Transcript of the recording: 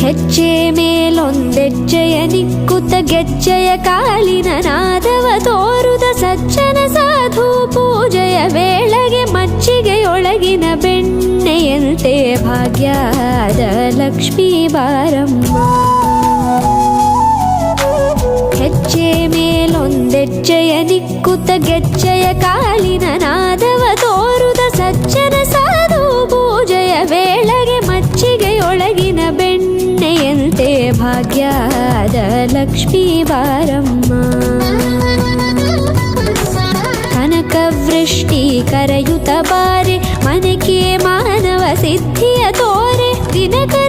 ಹೆಜ್ಜೆ ಮೇಲೊಂದೆಜ್ಜೆಯ ನಿಕ್ಕುತ್ತ ಗೆಜ್ಜೆಯ ಕಾಲಿನ ನಾದವ ತೋರುದ ಸಜ್ಜನ ಸಾಧು ಪೂಜೆಯ ವೇಳೆಗೆ ಮಜ್ಜಿಗೆಯೊಳಗಿನ ಬೆಣ್ಣೆಯಂತೆ ಭಾಗ್ಯದ ಲಕ್ಷ್ಮೀ ಬಾರಮ್ಮ. ಹೆಜ್ಜೆ ಮೇಲೊಂದೆಜ್ಜೆಯ ನಿಕ್ಕುತ್ತ ಗೆಜ್ಜೆಯ ಕಾಲಿನ ನಾದವ ತೋರುದ ಸಜ್ಜನ ಸಾಧು ಪೂಜೆಯ ವೇಳೆಗೆ ಮಜ್ಜಿಗೆಯೊಳಗಿನ ಬೆಣ್ಣೆಯಂತೆ ಭಾಗ್ಯದ ಲಕ್ಷ್ಮೀ ಬಾರಮ್ಮ. ಕನಕವೃಷ್ಟಿ ಕರೆಯುತ್ತ ಬಾರೆ ಮನಕ್ಕೆ ಮಾನವ ಸಿದ್ಧಿಯ ತೋರೆ ದಿನಕರ